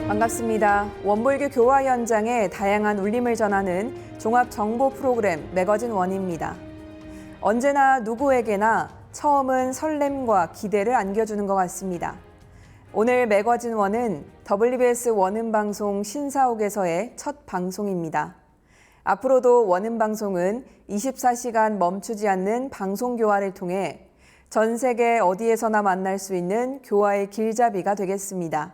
반갑습니다. 원불교 교화 현장에 다양한 울림을 전하는 종합 정보 프로그램 매거진 원입니다. 언제나 누구에게나 처음은 설렘과 기대를 안겨주는 것 같습니다. 오늘 매거진 원은 WBS 원음방송 신사옥에서의 첫 방송입니다. 앞으로도 원음방송은 24시간 멈추지 않는 방송 교화를 통해 전 세계 어디에서나 만날 수 있는 교화의 길잡이가 되겠습니다.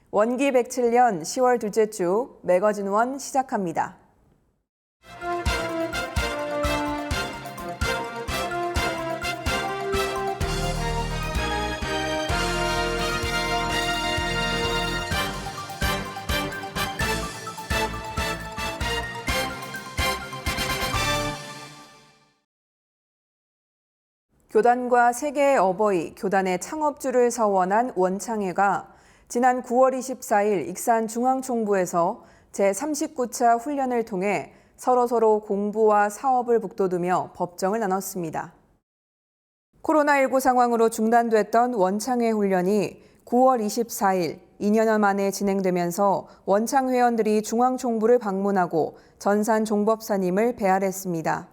원기 107년 10월 둘째 주 매거진 원 시작합니다. 교단과 세계의 어버이, 교단의 창업주를 서원한 원창회가 지난 9월 24일 익산중앙총부에서 제39차 훈련을 통해 서로 공부와 사업을 북돋우며 법정을 나눴습니다. 코로나19 상황으로 중단됐던 원창회 훈련이 9월 24일 2년여 만에 진행되면서 원창 회원들이 중앙총부를 방문하고 전산 종법사님을 배알했습니다.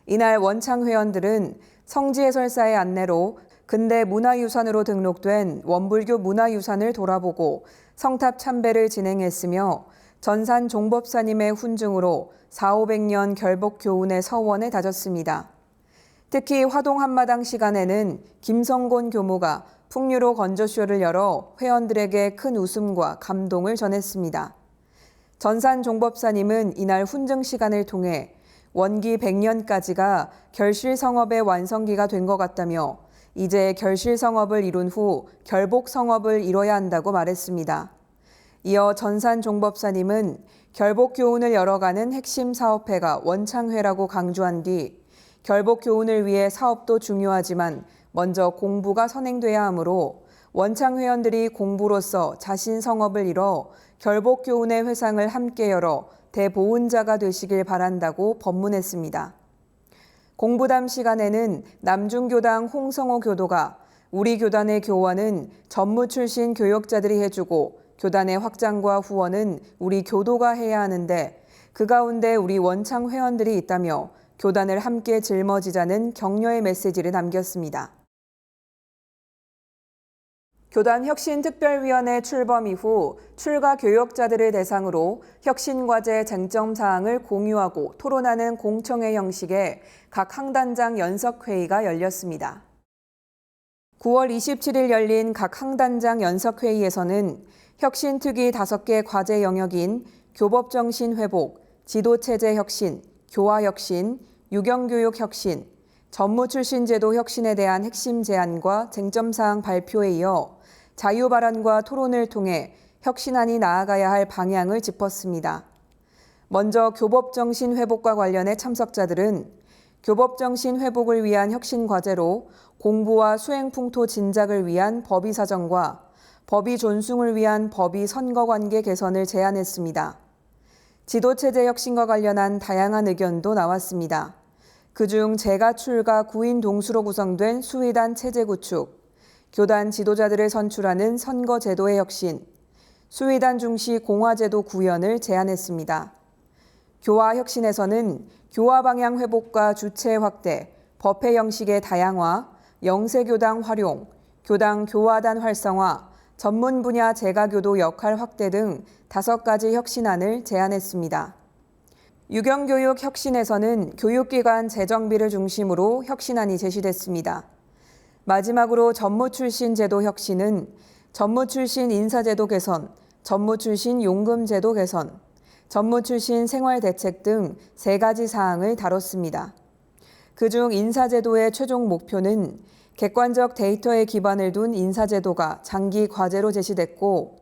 이날 원창 회원들은 성지해설사의 안내로 근대 문화유산으로 등록된 원불교 문화유산을 돌아보고 성탑 참배를 진행했으며 전산 종법사님의 훈증으로 400~500년 결복 교훈의 서원을 다졌습니다. 특히 화동 한마당 시간에는 김성곤 교무가 풍류로 건조쇼를 열어 회원들에게 큰 웃음과 감동을 전했습니다. 전산 종법사님은 이날 훈증 시간을 통해 원기 100년까지가 결실성업의 완성기가 된 것 같다며 이제 결실성업을 이룬 후 결복성업을 이뤄야 한다고 말했습니다. 이어 전산 종법사님은 결복교훈을 열어가는 핵심 사업회가 원창회라고 강조한 뒤 결복교훈을 위해 사업도 중요하지만 먼저 공부가 선행돼야 하므로 원창 회원들이 공부로서 자신 성업을 이뤄 결복교훈의 회상을 함께 열어 대보은자가 되시길 바란다고 법문했습니다. 공부담 시간에는 남중교당 홍성호 교도가 우리 교단의 교원은 전무 출신 교역자들이 해주고 교단의 확장과 후원은 우리 교도가 해야 하는데 그 가운데 우리 원창 회원들이 있다며 교단을 함께 짊어지자는 격려의 메시지를 남겼습니다. 교단혁신특별위원회 출범 이후 출가 교역자들을 대상으로 혁신과제 쟁점사항을 공유하고 토론하는 공청회 형식의 각 항단장 연석회의가 열렸습니다. 9월 27일 열린 각 항단장 연석회의에서는 혁신특위 5개 과제 영역인 교법정신 회복, 지도체제 혁신, 교화혁신, 유경교육 혁신, 전무출신제도 혁신에 대한 핵심 제안과 쟁점사항 발표에 이어 자유발언과 토론을 통해 혁신안이 나아가야 할 방향을 짚었습니다. 먼저 교법정신 회복과 관련해 참석자들은 교법정신 회복을 위한 혁신 과제로 공부와 수행풍토 진작을 위한 법의 사정과 법의 존숭을 위한 법의 선거관계 개선을 제안했습니다. 지도체제 혁신과 관련한 다양한 의견도 나왔습니다. 그중 재가 출가 9인 동수로 구성된 수의단 체제 구축, 교단 지도자들을 선출하는 선거제도의 혁신, 수의단 중시 공화제도 구현을 제안했습니다. 교화혁신에서는 교화 방향 회복과 주체 확대, 법회 형식의 다양화, 영세교당 활용, 교당 교화단 활성화, 전문 분야 재가교도 역할 확대 등 5가지 혁신안을 제안했습니다. 유경교육 혁신에서는 교육기관 재정비를 중심으로 혁신안이 제시됐습니다. 마지막으로 전무출신 제도 혁신은 전무출신 인사제도 개선, 전무출신 용금제도 개선, 전무출신 생활대책 등 3가지 사항을 다뤘습니다. 그중 인사제도의 최종 목표는 객관적 데이터에 기반을 둔 인사제도가 장기 과제로 제시됐고,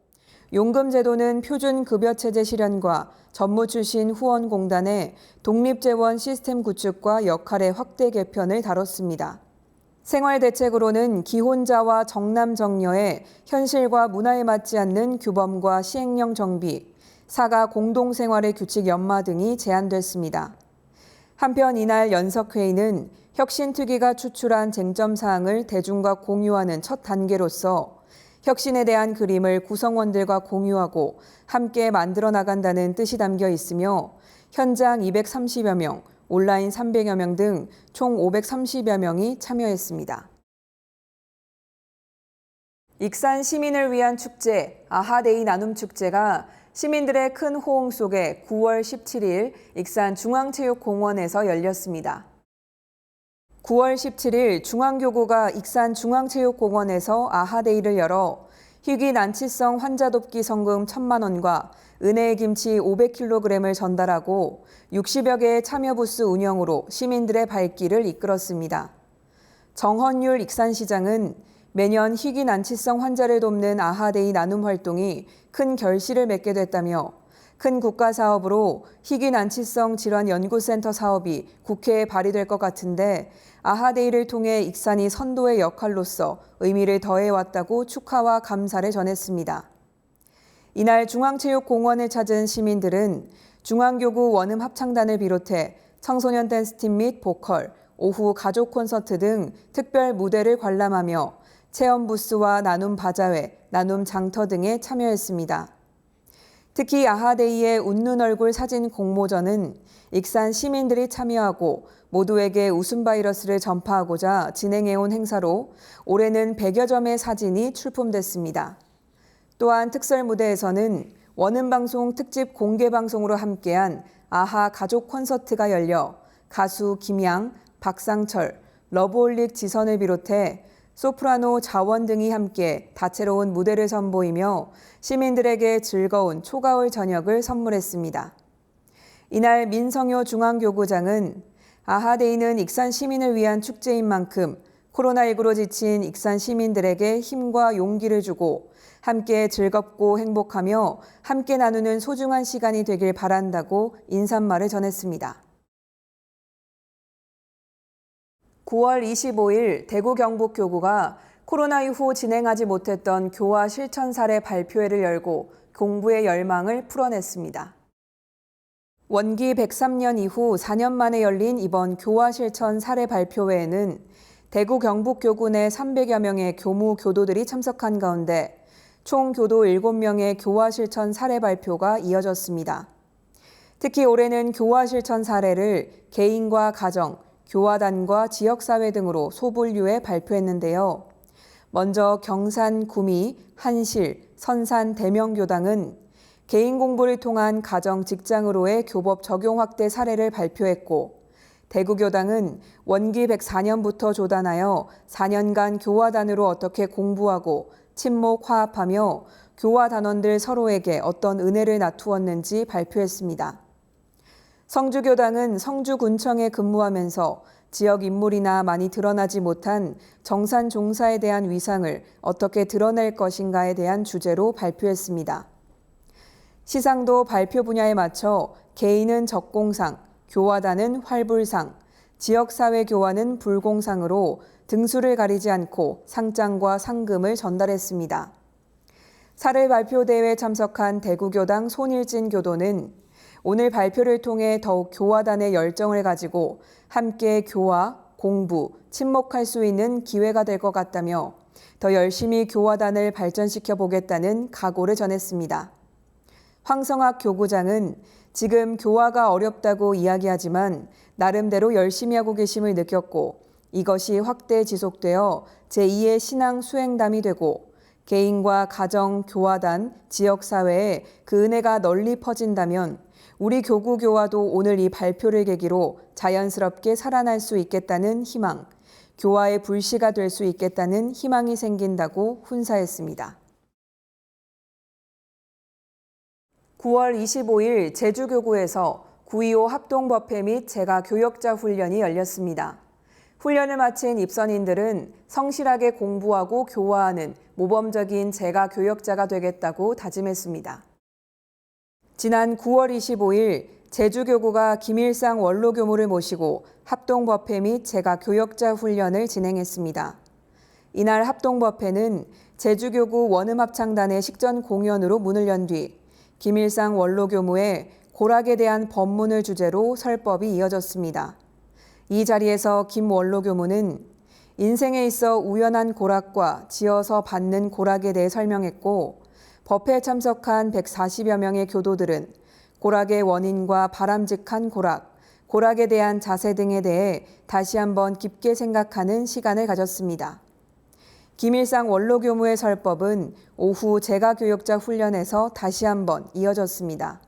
용금제도는 표준급여체제 실현과 전무출신 후원공단의 독립재원 시스템 구축과 역할의 확대 개편을 다뤘습니다. 생활대책으로는 기혼자와 정남정녀의 현실과 문화에 맞지 않는 규범과 시행령 정비, 사가 공동생활의 규칙 연마 등이 제안됐습니다. 한편 이날 연석회의는 혁신특위가 추출한 쟁점사항을 대중과 공유하는 첫 단계로서 혁신에 대한 그림을 구성원들과 공유하고 함께 만들어 나간다는 뜻이 담겨 있으며 현장 230여 명, 온라인 300여 명 등 총 530여 명이 참여했습니다. 익산 시민을 위한 축제, 아하데이 나눔축제가 시민들의 큰 호응 속에 9월 17일 익산 중앙체육공원에서 열렸습니다. 9월 17일 중앙교구가 익산 중앙체육공원에서 아하데이를 열어 희귀 난치성 환자 돕기 성금 1,000만 원과 은혜의 김치 500kg을 전달하고 60여 개의 참여 부스 운영으로 시민들의 발길을 이끌었습니다. 정헌율 익산시장은 매년 희귀 난치성 환자를 돕는 아하데이 나눔 활동이 큰 결실을 맺게 됐다며 큰 국가 사업으로 희귀 난치성 질환 연구센터 사업이 국회에 발의될 것 같은데 아하데이를 통해 익산이 선도의 역할로서 의미를 더해왔다고 축하와 감사를 전했습니다. 이날 중앙체육공원을 찾은 시민들은 중앙교구 원음 합창단을 비롯해 청소년 댄스팀 및 보컬, 오후 가족 콘서트 등 특별 무대를 관람하며 체험 부스와 나눔 바자회, 나눔 장터 등에 참여했습니다. 특히 아하데이의 웃는 얼굴 사진 공모전은 익산 시민들이 참여하고 모두에게 웃음 바이러스를 전파하고자 진행해온 행사로 올해는 100여 점의 사진이 출품됐습니다. 또한 특설 무대에서는 원음방송 특집 공개방송으로 함께한 아하 가족 콘서트가 열려 가수 김양, 박상철, 러브홀릭 지선을 비롯해 소프라노 자원 등이 함께 다채로운 무대를 선보이며 시민들에게 즐거운 초가을 저녁을 선물했습니다. 이날 민성효 중앙교구장은 아하데이는 익산 시민을 위한 축제인 만큼 코로나19로 지친 익산 시민들에게 힘과 용기를 주고 함께 즐겁고 행복하며 함께 나누는 소중한 시간이 되길 바란다고 인사말을 전했습니다. 9월 25일 대구 경북교구가 코로나 이후 진행하지 못했던 교화 실천 사례 발표회를 열고 공부의 열망을 풀어냈습니다. 원기 103년 이후 4년 만에 열린 이번 교화 실천 사례 발표회에는 대구 경북교구 내 300여 명의 교무 교도들이 참석한 가운데 총 교도 7명의 교화 실천 사례 발표가 이어졌습니다. 특히 올해는 교화 실천 사례를 개인과 가정, 교화단과 지역사회 등으로 소분류해 발표했는데요. 먼저 경산, 구미, 한실, 선산, 대명교당은 개인 공부를 통한 가정, 직장으로의 교법 적용 확대 사례를 발표했고 대구교당은 원기 104년부터 조단하여 4년간 교화단으로 어떻게 공부하고 친목 화합하며 교화 단원들 서로에게 어떤 은혜를 나누었는지 발표했습니다. 성주교당은 성주군청에 근무하면서 지역 인물이나 많이 드러나지 못한 정산 종사에 대한 위상을 어떻게 드러낼 것인가에 대한 주제로 발표했습니다. 시상도 발표 분야에 맞춰 개인은 적공상, 교화단은 활불상, 지역사회 교화는 불공상으로 등수를 가리지 않고 상장과 상금을 전달했습니다. 사례 발표 대회에 참석한 대구교당 손일진 교도는 오늘 발표를 통해 더욱 교화단의 열정을 가지고 함께 교화, 공부, 친목할 수 있는 기회가 될 것 같다며 더 열심히 교화단을 발전시켜 보겠다는 각오를 전했습니다. 황성학 교구장은 지금 교화가 어렵다고 이야기하지만 나름대로 열심히 하고 계심을 느꼈고 이것이 확대 지속되어 제2의 신앙 수행담이 되고 개인과 가정, 교화단, 지역사회에 그 은혜가 널리 퍼진다면 우리 교구 교화도 오늘 이 발표를 계기로 자연스럽게 살아날 수 있겠다는 희망, 교화의 불씨가 될 수 있겠다는 희망이 생긴다고 훈사했습니다. 9월 25일 제주교구에서 9.25 합동법회 및 재가 교역자 훈련이 열렸습니다. 훈련을 마친 입선인들은 성실하게 공부하고 교화하는 모범적인 재가 교역자가 되겠다고 다짐했습니다. 지난 9월 25일 제주교구가 김일상 원로교무를 모시고 합동법회 및 재가 교역자 훈련을 진행했습니다. 이날 합동법회는 제주교구 원음합창단의 식전 공연으로 문을 연 뒤 김일상 원로교무의 고락에 대한 법문을 주제로 설법이 이어졌습니다. 이 자리에서 김 원로교무는 인생에 있어 우연한 고락과 지어서 받는 고락에 대해 설명했고, 법회에 참석한 140여 명의 교도들은 고락의 원인과 바람직한 고락, 고락에 대한 자세 등에 대해 다시 한번 깊게 생각하는 시간을 가졌습니다. 김일상 원로교무의 설법은 오후 재가교역자 훈련에서 다시 한번 이어졌습니다.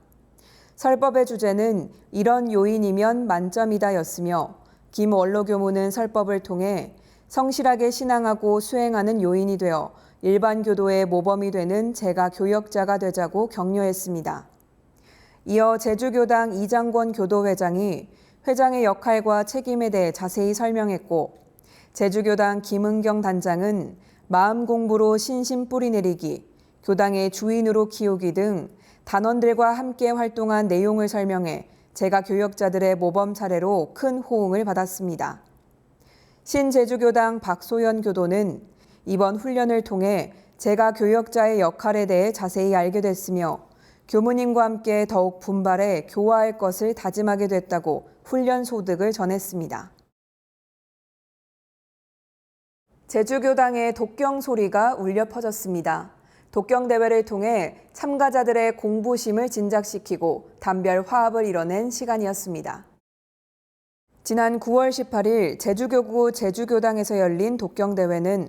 설법의 주제는 이런 요인이면 만점이다였으며 김 원로교무는 설법을 통해 성실하게 신앙하고 수행하는 요인이 되어 일반 교도의 모범이 되는 재가교역자가 되자고 격려했습니다. 이어 제주교당 이장권 교도회장이 회장의 역할과 책임에 대해 자세히 설명했고, 제주교당 김은경 단장은 마음 공부로 신심 뿌리내리기, 교당의 주인으로 키우기 등 단원들과 함께 활동한 내용을 설명해 재가교역자들의 모범 사례로 큰 호응을 받았습니다. 신제주교당 박소연 교도는 이번 훈련을 통해 재가교역자의 역할에 대해 자세히 알게 됐으며 교무님과 함께 더욱 분발해 교화할 것을 다짐하게 됐다고 훈련 소득을 전했습니다. 제주교당의 독경 소리가 울려 퍼졌습니다. 독경 대회를 통해 참가자들의 공부심을 진작시키고 단별 화합을 이뤄낸 시간이었습니다. 지난 9월 18일 제주교구 제주교당에서 열린 독경 대회는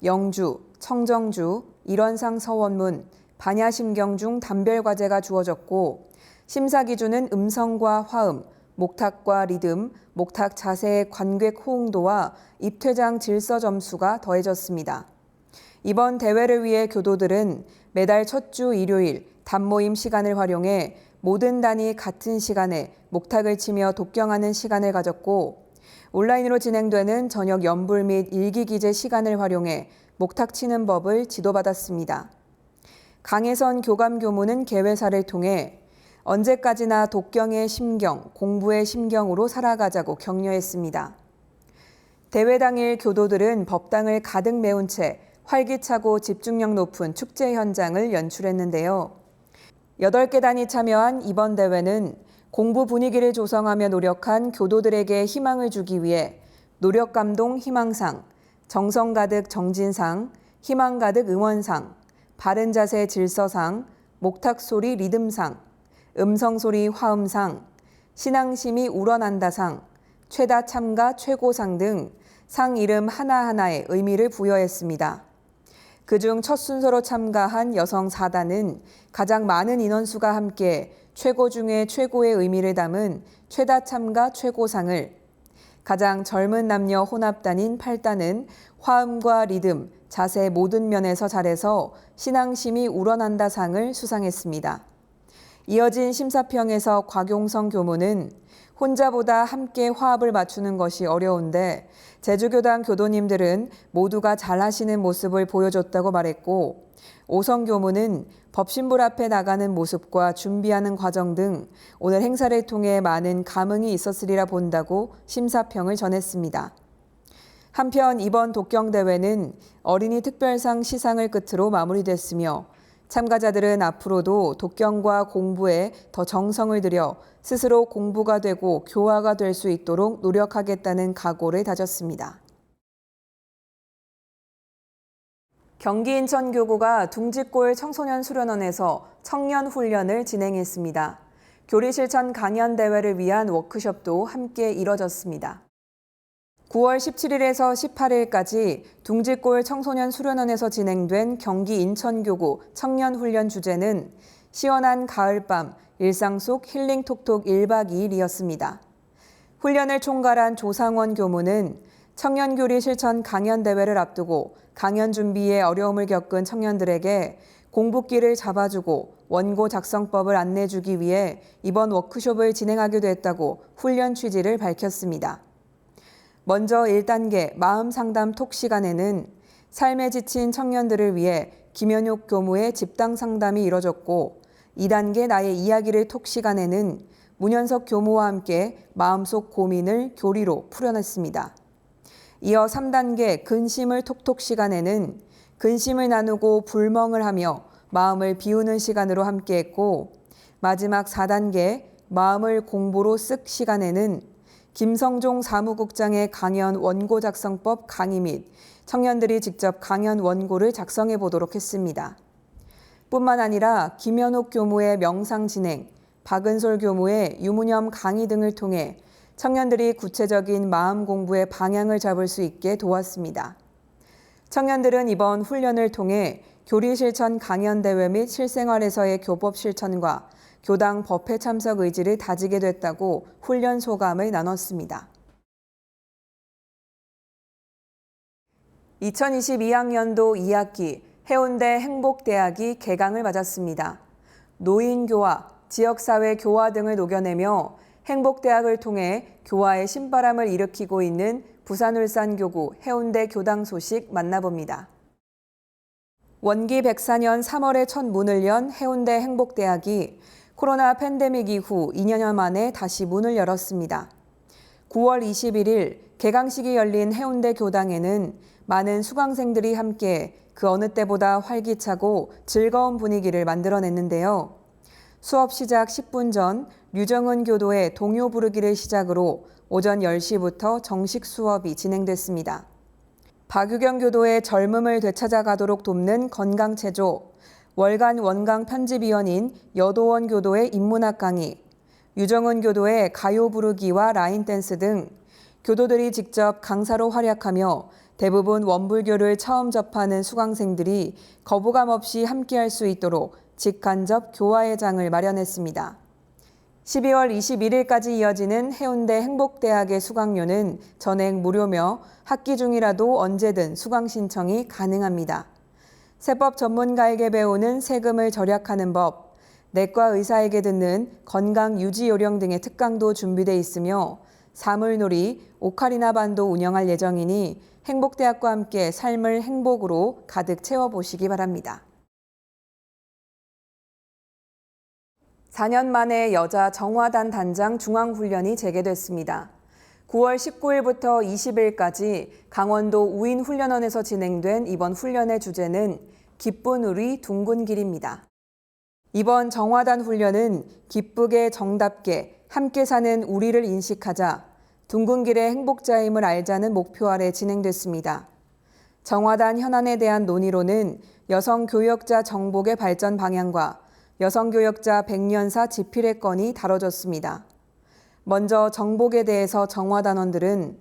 영주, 청정주, 일원상 서원문, 반야심경 중 단별 과제가 주어졌고, 심사 기준은 음성과 화음, 목탁과 리듬, 목탁 자세의 관객 호응도와 입퇴장 질서 점수가 더해졌습니다. 이번 대회를 위해 교도들은 매달 첫 주 일요일 단모임 시간을 활용해 모든 단이 같은 시간에 목탁을 치며 독경하는 시간을 가졌고, 온라인으로 진행되는 저녁 연불 및 일기 기재 시간을 활용해 목탁 치는 법을 지도받았습니다. 강혜선 교감교무는 개회사를 통해 언제까지나 독경의 심경, 공부의 심경으로 살아가자고 격려했습니다. 대회 당일 교도들은 법당을 가득 메운 채 활기차고 집중력 높은 축제 현장을 연출했는데요. 8개 단이 참여한 이번 대회는 공부 분위기를 조성하며 노력한 교도들에게 희망을 주기 위해 노력 감동 희망상, 정성 가득 정진상, 희망 가득 응원상, 바른 자세 질서상, 목탁 소리 리듬상, 음성 소리 화음상, 신앙심이 우러난다상, 최다 참가 최고상 등 상 이름 하나하나에 의미를 부여했습니다. 그중 첫 순서로 참가한 여성 4단은 가장 많은 인원수가 함께 최고 중에 최고의 의미를 담은 최다 참가 최고상을, 가장 젊은 남녀 혼합단인 8단은 화음과 리듬, 자세 모든 면에서 잘해서 신앙심이 우러난다 상을 수상했습니다. 이어진 심사평에서 곽용성 교무는 혼자보다 함께 화합을 맞추는 것이 어려운데 제주교당 교도님들은 모두가 잘하시는 모습을 보여줬다고 말했고, 오성 교무는 법신불 앞에 나가는 모습과 준비하는 과정 등 오늘 행사를 통해 많은 감흥이 있었으리라 본다고 심사평을 전했습니다. 한편 이번 독경대회는 어린이 특별상 시상을 끝으로 마무리됐으며, 참가자들은 앞으로도 독경과 공부에 더 정성을 들여 스스로 공부가 되고 교화가 될 수 있도록 노력하겠다는 각오를 다졌습니다. 경기 인천교구가 둥직골 청소년 수련원에서 청년 훈련을 진행했습니다. 교리실천 강연 대회를 위한 워크숍도 함께 이뤄졌습니다. 9월 17일에서 18일까지 둥직골 청소년 수련원에서 진행된 경기 인천교구 청년훈련 주제는 시원한 가을밤, 일상 속 힐링톡톡 1박 2일이었습니다. 훈련을 총괄한 조상원 교무는 청년교리 실천 강연대회를 앞두고 강연 준비에 어려움을 겪은 청년들에게 공부기를 잡아주고 원고 작성법을 안내주기 위해 이번 워크숍을 진행하게 됐다고 훈련 취지를 밝혔습니다. 먼저 1단계 마음상담 톡 시간에는 삶에 지친 청년들을 위해 김현욱 교무의 집당 상담이 이뤄졌고, 2단계 나의 이야기를 톡 시간에는 문현석 교무와 함께 마음속 고민을 교리로 풀어냈습니다. 이어 3단계 근심을 톡톡 시간에는 근심을 나누고 불멍을 하며 마음을 비우는 시간으로 함께했고, 마지막 4단계 마음을 공부로 쓱 시간에는 김성종 사무국장의 강연 원고 작성법 강의 및 청년들이 직접 강연 원고를 작성해 보도록 했습니다. 뿐만 아니라 김현옥 교무의 명상 진행, 박은솔 교무의 유무념 강의 등을 통해 청년들이 구체적인 마음 공부의 방향을 잡을 수 있게 도왔습니다. 청년들은 이번 훈련을 통해 교리실천 강연대회 및 실생활에서의 교법 실천과 교당 법회 참석 의지를 다지게 됐다고 훈련 소감을 나눴습니다. 2022학년도 2학기 해운대 행복대학이 개강을 맞았습니다. 노인교화, 지역사회 교화 등을 녹여내며 행복대학을 통해 교화의 신바람을 일으키고 있는 부산울산교구 해운대 교당 소식 만나봅니다. 원기 104년 3월에 첫 문을 연 해운대 행복대학이 코로나 팬데믹 이후 2년여 만에 다시 문을 열었습니다. 9월 21일 개강식이 열린 해운대 교당에는 많은 수강생들이 함께 그 어느 때보다 활기차고 즐거운 분위기를 만들어냈는데요. 수업 시작 10분 전 류정은 교도의 동요 부르기를 시작으로 오전 10시부터 정식 수업이 진행됐습니다. 박유경 교도의 젊음을 되찾아가도록 돕는 건강체조, 월간 원강 편집위원인 여도원 교도의 인문학 강의, 유정은 교도의 가요 부르기와 라인 댄스 등 교도들이 직접 강사로 활약하며 대부분 원불교를 처음 접하는 수강생들이 거부감 없이 함께할 수 있도록 직간접 교화의 장을 마련했습니다. 12월 21일까지 이어지는 해운대 행복대학의 수강료는 전액 무료며 학기 중이라도 언제든 수강 신청이 가능합니다. 세법 전문가에게 배우는 세금을 절약하는 법, 내과 의사에게 듣는 건강 유지 요령 등의 특강도 준비돼 있으며 사물놀이, 오카리나 반도 운영할 예정이니 행복대학과 함께 삶을 행복으로 가득 채워보시기 바랍니다. 4년 만에 여자 정화단 단장 중앙훈련이 재개됐습니다. 9월 19일부터 20일까지 강원도 우인훈련원에서 진행된 이번 훈련의 주제는 기쁜 우리 둥근 길입니다. 이번 정화단 훈련은 기쁘게 정답게 함께 사는 우리를 인식하자, 둥근 길의 행복자임을 알자는 목표 아래 진행됐습니다. 정화단 현안에 대한 논의로는 여성 교역자 정복의 발전 방향과 여성교역자 100년사 지필의 건이 다뤄졌습니다. 먼저 정복에 대해서 정화단원들은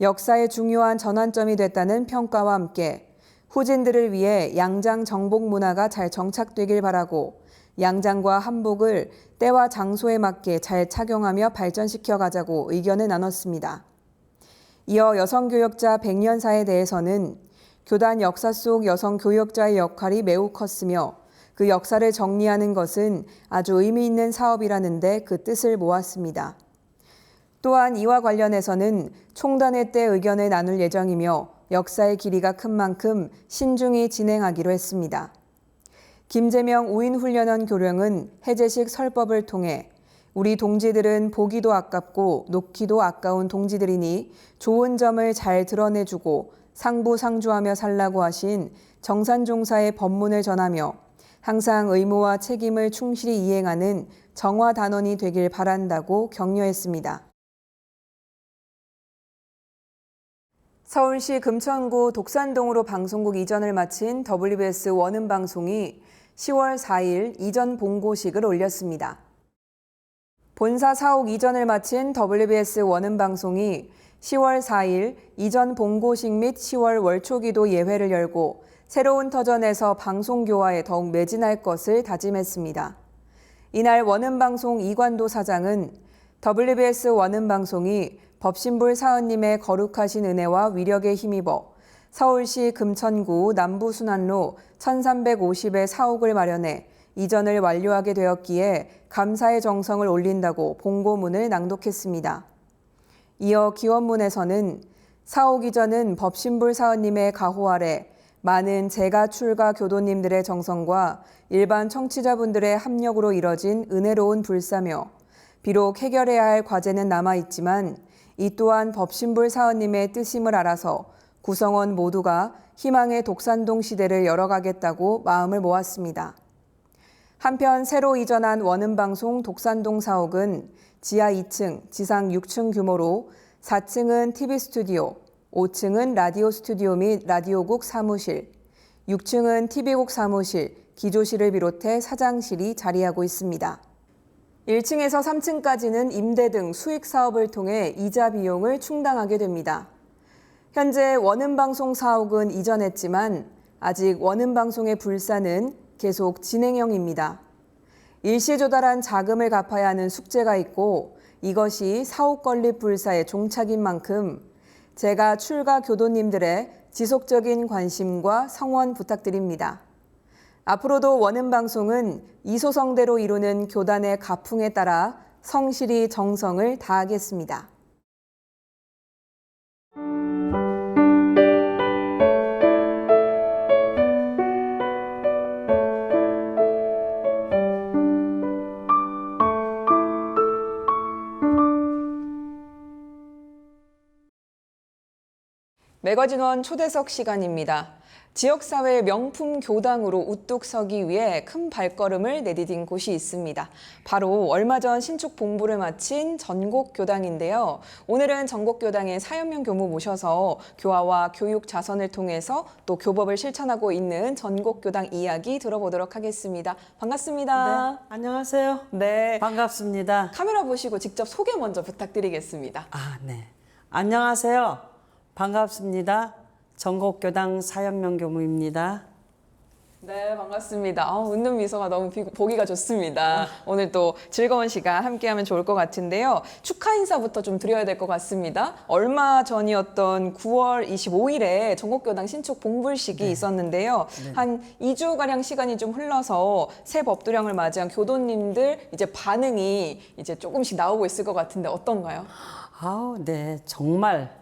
역사의 중요한 전환점이 됐다는 평가와 함께 후진들을 위해 양장 정복 문화가 잘 정착되길 바라고 양장과 한복을 때와 장소에 맞게 잘 착용하며 발전시켜 가자고 의견을 나눴습니다. 이어 여성교역자 100년사에 대해서는 교단 역사 속 여성교역자의 역할이 매우 컸으며 그 역사를 정리하는 것은 아주 의미 있는 사업이라는 데 그 뜻을 모았습니다. 또한 이와 관련해서는 총단회 때 의견을 나눌 예정이며 역사의 길이가 큰 만큼 신중히 진행하기로 했습니다. 김재명 우인훈련원 교령은 해제식 설법을 통해 우리 동지들은 보기도 아깝고 놓기도 아까운 동지들이니 좋은 점을 잘 드러내주고 상부상조하며 살라고 하신 정산종사의 법문을 전하며 항상 의무와 책임을 충실히 이행하는 정화단원이 되길 바란다고 격려했습니다. 서울시 금천구 독산동으로 방송국 이전을 마친 WBS 원음방송이 10월 4일 이전 봉고식을 올렸습니다. 본사 사옥 이전을 마친 WBS 원음방송이 10월 4일 이전 봉고식 및 10월 월초기도 예회를 열고 새로운 터전에서 방송교화에 더욱 매진할 것을 다짐했습니다. 이날 원음방송 이관도 사장은 WBS 원음방송이 법신불 사은님의 거룩하신 은혜와 위력에 힘입어 서울시 금천구 남부순환로 1350의 사옥을 마련해 이전을 완료하게 되었기에 감사의 정성을 올린다고 봉고문을 낭독했습니다. 이어 기원문에서는 사옥 이전은 법신불 사은님의 가호 아래 많은 재가 출가 교도님들의 정성과 일반 청취자분들의 합력으로 이뤄진 은혜로운 불사며 비록 해결해야 할 과제는 남아있지만 이 또한 법신불 사은님의 뜻임을 알아서 구성원 모두가 희망의 독산동 시대를 열어가겠다고 마음을 모았습니다. 한편 새로 이전한 원음방송 독산동 사옥은 지하 2층, 지상 6층 규모로 4층은 TV 스튜디오, 5층은 라디오 스튜디오 및 라디오국 사무실, 6층은 TV국 사무실, 기조실을 비롯해 사장실이 자리하고 있습니다. 1층에서 3층까지는 임대 등 수익 사업을 통해 이자 비용을 충당하게 됩니다. 현재 원음방송 사옥은 이전했지만 아직 원음방송의 불사는 계속 진행형입니다. 일시에 조달한 자금을 갚아야 하는 숙제가 있고 이것이 사옥 건립 불사의 종착인 만큼 제가 출가 교도님들의 지속적인 관심과 성원 부탁드립니다. 앞으로도 원음방송은 이소성대로 이루는 교단의 가풍에 따라 성실히 정성을 다하겠습니다. 매거진원 초대석 시간입니다. 지역사회의 명품 교당으로 우뚝 서기 위해 큰 발걸음을 내디딘 곳이 있습니다. 바로 얼마 전 신축 봉부를 마친 전곡교당인데요. 오늘은 전곡교당의 사연명 교무 모셔서 교화와 교육 자선을 통해서 또 교법을 실천하고 있는 전곡교당 이야기 들어보도록 하겠습니다. 반갑습니다. 네, 안녕하세요. 네, 반갑습니다. 카메라 보시고 직접 소개 먼저 부탁드리겠습니다. 네. 안녕하세요. 반갑습니다. 전곡교당 사연명 교무입니다. 네, 반갑습니다. 웃는 미소가 너무 보기가 좋습니다. 오늘 또 즐거운 시간 함께하면 좋을 것 같은데요. 축하 인사부터 좀 드려야 될 것 같습니다. 얼마 전이었던 9월 25일에 전곡교당 신축 봉불식이 있었는데요. 한 2주가량 시간이 좀 흘러서 새 법도령을 맞이한 교도님들 이제 반응이 이제 조금씩 나오고 있을 것 같은데 어떤가요? 네. 정말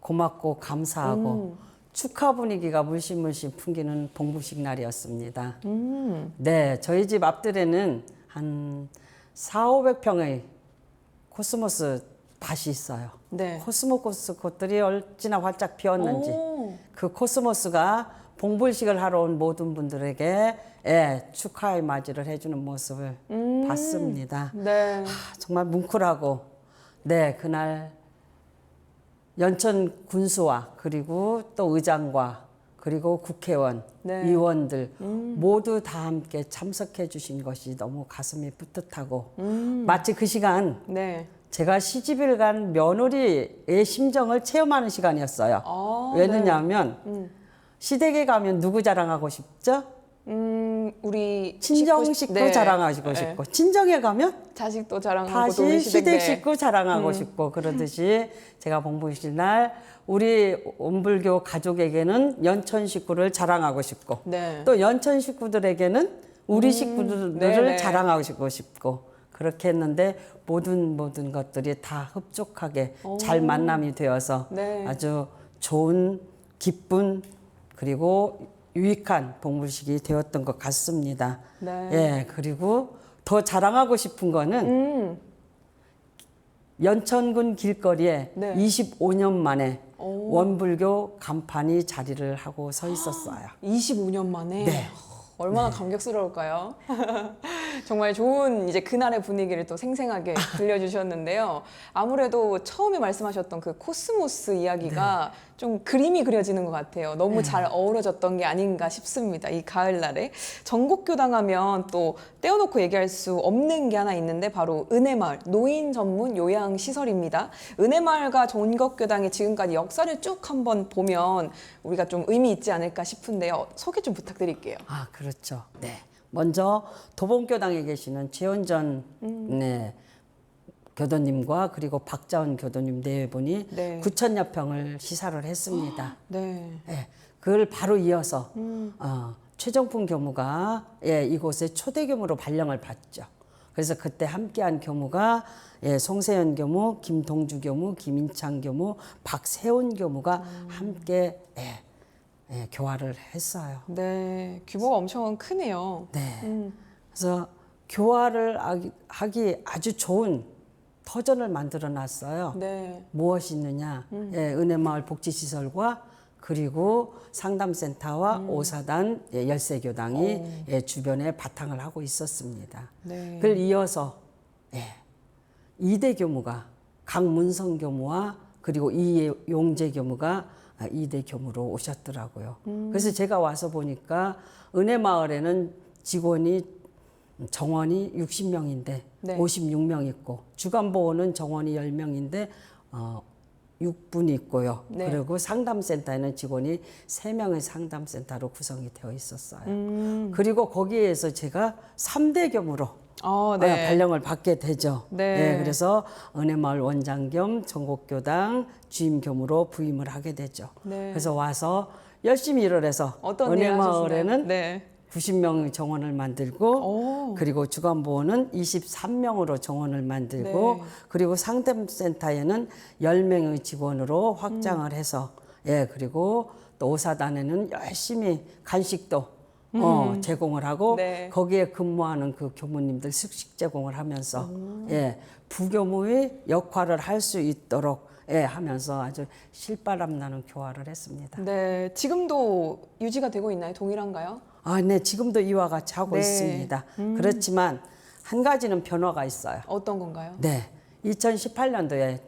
고맙고 감사하고 축하 분위기가 물씬물씬 풍기는 봉부식 날이었습니다. 네, 저희 집 앞뜰에는 한 400~500평의 코스모스 밭이 있어요. 네. 코스모스 꽃들이 어찌나 활짝 피었는지 그 코스모스가 봉불식을 하러 온 모든 분들에게 축하의 맞이를 해주는 모습을 봤습니다. 네. 정말 뭉클하고 그날 연천 군수와 그리고 또 의장과 그리고 국회의원, 의원들 모두 다 함께 참석해 주신 것이 너무 가슴이 뿌듯하고 마치 그 시간 제가 시집을 간 며느리의 심정을 체험하는 시간이었어요. 왜냐하면 시댁에 가면 누구 자랑하고 싶죠? 우리 친정 식구 자랑하고 싶고 친정에 가면 자식도 자랑하고 다시 우리 시댁 식구 자랑하고 싶고 그러듯이 제가 봉부식 날 우리 온불교 가족에게는 연천 식구를 자랑하고 싶고 또 연천 식구들에게는 우리 식구들을 자랑하고 싶고 그렇게 했는데 모든 것들이 다 흡족하게 잘 만남이 되어서 아주 좋은 기쁜 그리고 유익한 봉불식이 되었던 것 같습니다. 그리고 더 자랑하고 싶은 거는 연천군 길거리에 25년 만에 원불교 간판이 자리를 하고 서 있었어요. 25년 만에? 얼마나 감격스러울까요? 정말 좋은 이제 그날의 분위기를 또 생생하게 들려주셨는데요. 아무래도 처음에 말씀하셨던 그 코스모스 이야기가 좀 그림이 그려지는 것 같아요. 너무 잘 어우러졌던 게 아닌가 싶습니다. 이 가을날에. 전곡교당 하면 또 떼어놓고 얘기할 수 없는 게 하나 있는데 바로 은혜마을, 노인 전문 요양시설입니다. 은혜마을과 전곡교당의 지금까지 역사를 쭉 한번 보면 우리가 좀 의미 있지 않을까 싶은데요. 소개 좀 부탁드릴게요. 그렇죠. 먼저 도봉교당에 계시는 최원전 교도님과 그리고 박자원 교도님 네 분이 9,000여 평을 시설을 했습니다. 그걸 바로 이어서 최정풍 교무가 이곳에 초대 교무로 발령을 받죠. 그래서 그때 함께한 교무가 송세현 교무, 김동주 교무, 김인창 교무, 박세훈 교무가 함께 교화를 했어요. 규모가 엄청 크네요. 그래서 교화를 하기 아주 좋은 터전을 만들어 놨어요. 무엇이 있느냐? 은혜마을 복지시설과 그리고 상담센터와 오사단 열세교당이 주변에 바탕을 하고 있었습니다. 네. 그걸 이어서 이대 교무가 강문성 교무와 그리고 이용재 교무가 이대 교무로 오셨더라고요. 그래서 제가 와서 보니까 은혜마을에는 정원이 60명인데 네. 56명 있고 주간보호는 정원이 10명인데 6분이 있고요. 네. 그리고 상담센터에는 직원이 3명의 상담센터로 구성이 되어 있었어요. 그리고 거기에서 제가 3대 교무로 네. 발령을 받게 되죠. 네. 그래서 은혜마을 원장 겸 전국교당 주임 교무로 부임을 하게 되죠. 네. 그래서 와서 열심히 일을 해서 어떤 일을 은혜마을에는 하셨나요? 네. 90명의 정원을 만들고 오. 그리고 주간보호는 23명으로 정원을 만들고 네. 그리고 상담센터에는 10명의 직원으로 확장을 해서 그리고 또 오사단에는 열심히 간식도 제공을 하고 네. 거기에 근무하는 그 교무님들 숙식 제공을 하면서 부교무의 역할을 할 수 있도록 하면서 아주 실바람 나는 교화를 했습니다. 네. 지금도 유지가 되고 있나요? 동일한가요? 네, 지금도 이와 같이 하고 네. 있습니다. 그렇지만 한 가지는 변화가 있어요. 어떤 건가요? 네, 2018년도에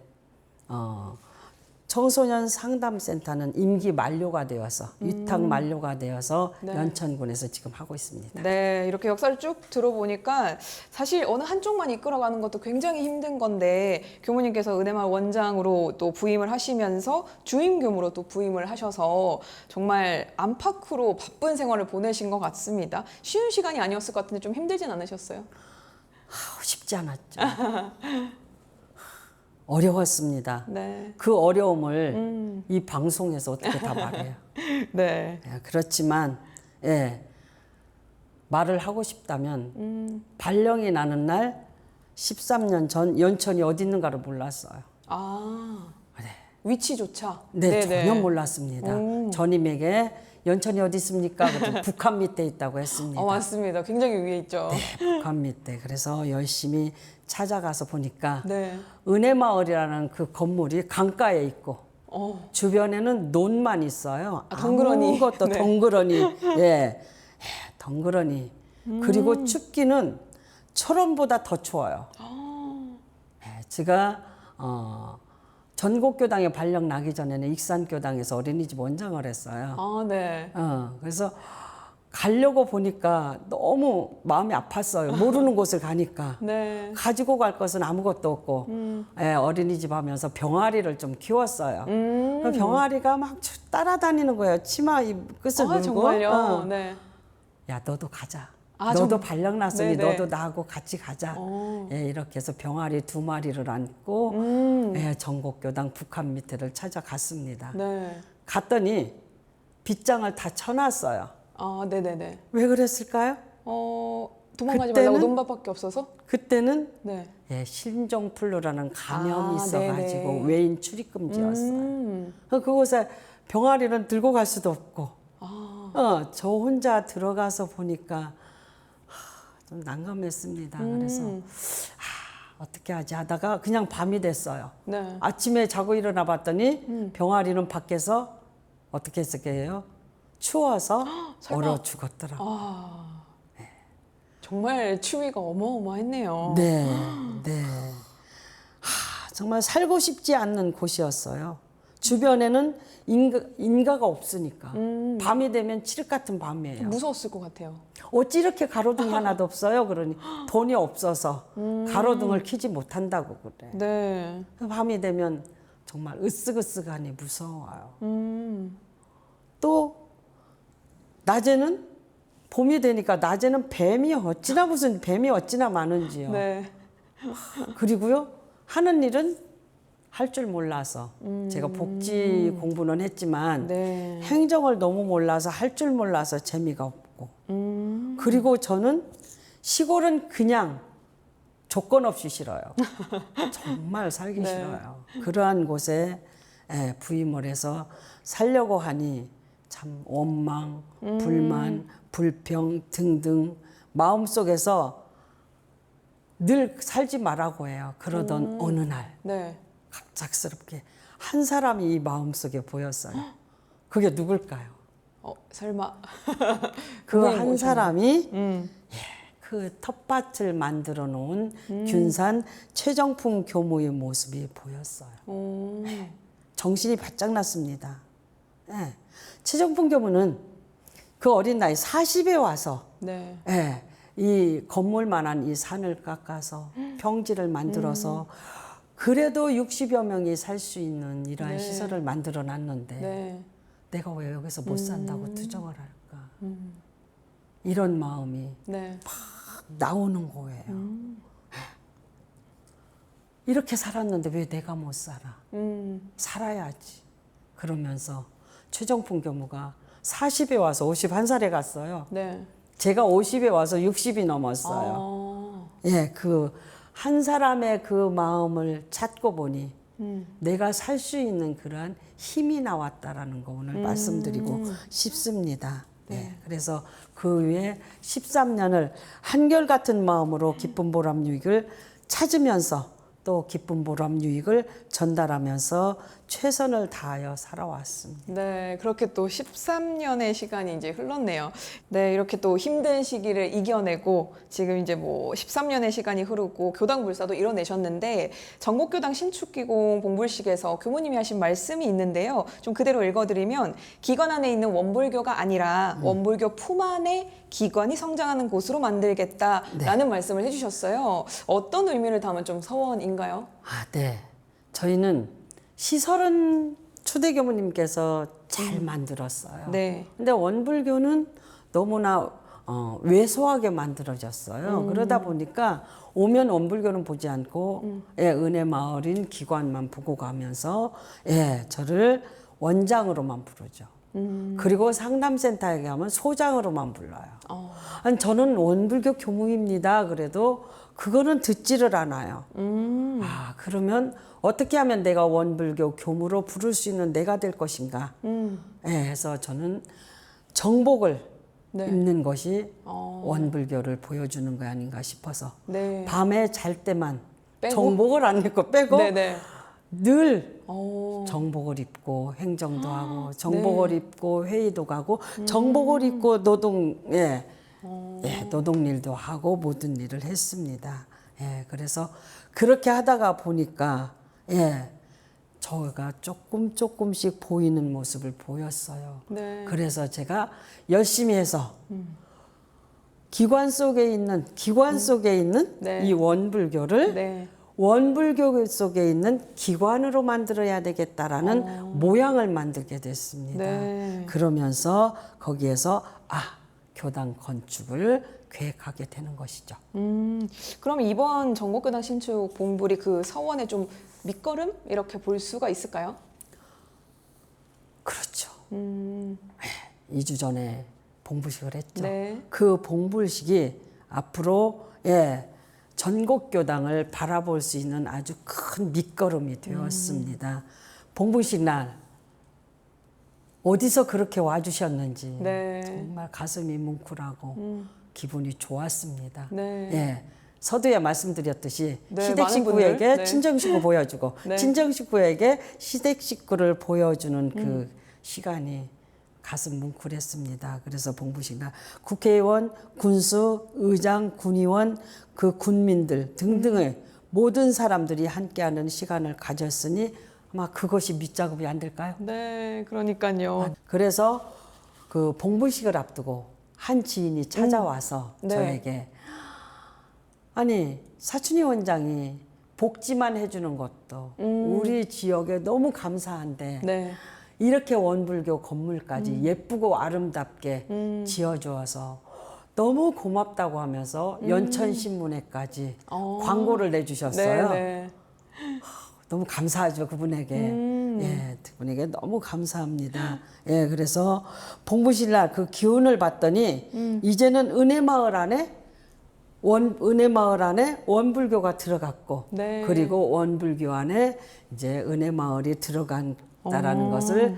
청소년 상담센터는 임기 만료가 되어서 위탁 만료가 되어서 네. 연천군에서 지금 하고 있습니다. 네, 이렇게 역사를 쭉 들어보니까 사실 어느 한쪽만 이끌어가는 것도 굉장히 힘든 건데 교무님께서 은혜마을 원장으로 또 부임을 하시면서 주임 교무로 또 부임을 하셔서 정말 안팎으로 바쁜 생활을 보내신 것 같습니다. 쉬운 시간이 아니었을 것 같은데 좀 힘들진 않으셨어요? 쉽지 않았죠. 어려웠습니다. 네. 그 어려움을 이 방송에서 어떻게 다 말해요. 네. 그렇지만 말을 하고 싶다면 발령이 나는 날 13년 전 연천이 어디 있는가를 몰랐어요. 위치조차? 네, 전혀 몰랐습니다. 전임에게 연천이 어디 있습니까? 그랬더니 북한 밑에 있다고 했습니다. 맞습니다. 굉장히 위에 있죠. 네, 북한 밑에. 그래서 열심히 찾아가서 보니까 네. 은혜마을이라는 그 건물이 강가에 있고 주변에는 논만 있어요. 덩그러니. 아무것도 네. 덩그러니. 덩그러니. 그리고 춥기는 철원보다 더 추워요. 제가 전국교당에 발령 나기 전에는 익산교당에서 어린이집 원장을 했어요. 네. 그래서 가려고 보니까 너무 마음이 아팠어요. 모르는 곳을 가니까. 네. 가지고 갈 것은 아무것도 없고 어린이집 하면서 병아리를 좀 키웠어요. 병아리가 막 따라다니는 거예요. 치마 이 끝을 물고. 정말요? 네. 야, 너도 가자. 너도 발령 났으니 네네. 너도 나하고 같이 가자. 이렇게 해서 병아리 2마리를 안고 전국교당 북한 밑에를 찾아갔습니다. 네. 갔더니 빗장을 다 쳐놨어요. 네네네. 왜 그랬을까요? 도망가지 그때는- 말라고 논밭밖에 없어서? 그때는 네. 신종플루라는 감염이 있어가지고 네네. 외인 출입금지였어요. 그곳에 병아리는 들고 갈 수도 없고, 저 혼자 들어가서 보니까 좀 난감했습니다. 그래서 어떻게 하지 하다가 그냥 밤이 됐어요. 네. 아침에 자고 일어나 봤더니 병아리는 밖에서 어떻게 했을까요? 추워서 설마. 얼어 죽었더라고요. 정말 추위가 어마어마했네요. 네. 정말 살고 싶지 않는 곳이었어요. 주변에는 인가가 없으니까. 밤이 되면 칠흑 같은 밤이에요. 무서웠을 것 같아요. 어찌 이렇게 가로등이 하나도 없어요? 그러니 돈이 없어서 가로등을 켜지 못한다고 그래. 네. 밤이 되면 정말 으쓱으쓱하니 무서워요. 또 낮에는 봄이 되니까 낮에는 뱀이 어찌나 많은지요. 네. 그리고요 하는 일은 할 줄 몰라서 제가 복지 공부는 했지만 네. 행정을 너무 몰라서 할 줄 몰라서 재미가 없고 그리고 저는 시골은 그냥 조건 없이 싫어요. 정말 살기 네. 싫어요. 그러한 곳에 부임을 해서 살려고 하니 참 원망, 불만, 불평 등등 마음속에서 늘 살지 말라고 해요. 그러던 어느 날 네. 갑작스럽게 한 사람이 이 마음속에 보였어요. 그게 누굴까요? 설마 그 한 사람이 음. 그 텃밭을 만들어 놓은 균산 최정품 교무의 모습이 보였어요. 오. 정신이 바짝 났습니다. 예. 최정품 교무는 그 어린 나이 40에 와서 네. 예, 이 건물만한 이 산을 깎아서 평지를 만들어서 그래도 60여 명이 살 수 있는 이러한 네. 시설을 만들어 놨는데 네. 내가 왜 여기서 못 산다고 투정을 할까? 이런 마음이 네. 나오는 거예요. 이렇게 살았는데 왜 내가 못 살아? 살아야지. 그러면서 최정품 교무가 40에 와서 51살에 갔어요. 네. 제가 50에 와서 60이 넘었어요. 예, 그 한 사람의 그 마음을 찾고 보니 내가 살 수 있는 그러한 힘이 나왔다라는 거 오늘 말씀드리고 싶습니다. 네. 그래서 그 후에 13년을 한결같은 마음으로 기쁨 보람 유익을 찾으면서 또 기쁨 보람 유익을 전달하면서 최선을 다하여 살아왔습니다. 네, 그렇게 또 13년의 시간이 이제 흘렀네요. 네, 이렇게 또 힘든 시기를 이겨내고 지금 이제 뭐 13년의 시간이 흐르고 교당 불사도 이뤄내셨는데 전국교당 신축기공 봉불식에서 교무님이 하신 말씀이 있는데요. 좀 그대로 읽어드리면 기관 안에 있는 원불교가 아니라 원불교 품 안에 기관이 성장하는 곳으로 만들겠다라는 말씀을 해주셨어요. 어떤 의미를 담은 좀 서원인가요? 아, 네. 저희는 시설은 초대 교무님께서 잘 만들었어요. 네. 근데 원불교는 너무나 왜소하게 만들어졌어요. 그러다 보니까 오면 원불교는 보지 않고 예, 은혜 마을인 기관만 보고 가면서 예, 저를 원장으로만 부르죠. 그리고 상담센터에 가면 소장으로만 불러요. 아니, 저는 원불교 교무입니다. 그래도 그거는 듣지를 않아요. 아, 그러면 어떻게 하면 내가 원불교 교무로 부를 수 있는 내가 될 것인가? 예, 해서 저는 정복을 네. 입는 것이 원불교를 보여주는 거 아닌가 싶어서 네. 밤에 잘 때만 빼고? 정복을 안 입고 빼고 네네. 늘 오. 정복을 입고 행정도 하고 정복을 입고 회의도 가고 정복을 입고 노동 예, 노동 일도 하고 모든 일을 했습니다. 예, 그래서 그렇게 하다가 보니까 예, 저가 조금씩 보이는 모습을 보였어요. 네. 그래서 제가 열심히 해서 기관 속에 있는 네. 이 원불교를 네. 원불교 속에 있는 기관으로 만들어야 되겠다라는 모양을 만들게 됐습니다. 네. 그러면서 거기에서 교당 건축을 계획하게 되는 것이죠. 그럼 이번 전국교당 신축 봉불이 그 서원의 좀 밑거름 이렇게 볼 수가 있을까요? 그렇죠. 2주 전에 봉불식을 했죠. 네. 그 봉불식이 앞으로 전국교당을 바라볼 수 있는 아주 큰 밑거름이 되었습니다. 봉불식 날 어디서 그렇게 와주셨는지 네. 정말 가슴이 뭉클하고 기분이 좋았습니다. 네. 예, 서두에 말씀드렸듯이 네, 시댁 많은 식구에게 분들, 네. 친정 식구 보여주고 네. 친정 식구에게 시댁 식구를 보여주는 그 시간이 가슴 뭉클했습니다. 그래서 봉부식 날 국회의원, 군수, 의장, 군의원, 그 군민들 등등의 모든 사람들이 함께하는 시간을 가졌으니 아마 그것이 밑작업이 안 될까요? 네, 그러니까요. 그래서 그 봉부식을 앞두고 한 지인이 찾아와서 네. 저에게 아니 사춘희 원장이 복지만 해주는 것도 우리 지역에 너무 감사한데 네. 이렇게 원불교 건물까지 예쁘고 아름답게 지어주어서 너무 고맙다고 하면서 연천신문회까지 광고를 내주셨어요. 네, 네. 너무 감사하죠, 그분에게. 예, 그분에게 너무 감사합니다. 예, 그래서 봉부실 날 그 기운을 봤더니 이제는 은혜마을 안에 은혜마을 안에 원불교가 들어갔고 네. 그리고 원불교 안에 이제 은혜마을이 들어간다라는 것을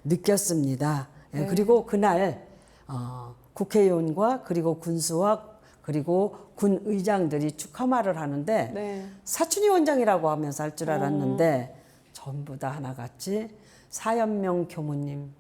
느꼈습니다. 예, 네. 그리고 그날 국회의원과 그리고 군수와 그리고 군 의장들이 축하말을 하는데 네. 사춘희 원장이라고 하면서 할 줄 알았는데 전부 다 하나같이 사연명 교무님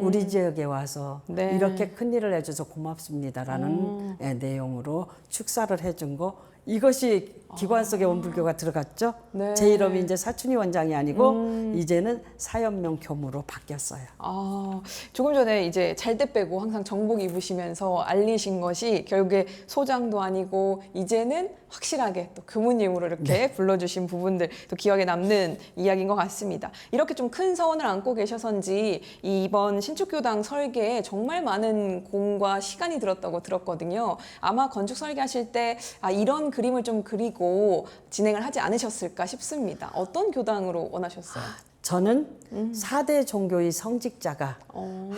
우리 지역에 와서 네. 이렇게 큰일을 해줘서 고맙습니다라는 내용으로 축사를 해준 거 이것이 기관 속에 원불교가 들어갔죠. 네. 제 이름이 이제 사춘희 원장이 아니고 이제는 사연명 교무로 바뀌었어요. 아, 조금 전에 이제 잘 때 빼고 항상 정복 입으시면서 알리신 것이 결국에 소장도 아니고 이제는 확실하게 또 교무님으로 이렇게 불러주신 부분들 또 기억에 남는 이야기인 것 같습니다. 이렇게 좀 큰 서원을 안고 계셔서인지 이번 신축교당 설계에 정말 많은 공과 시간이 들었다고 들었거든요. 아마 건축 설계하실 때 이런 그림을 좀 그리고 진행을 하지 않으셨을까 싶습니다. 어떤 교당으로 원하셨어요? 저는 4대 종교의 성직자가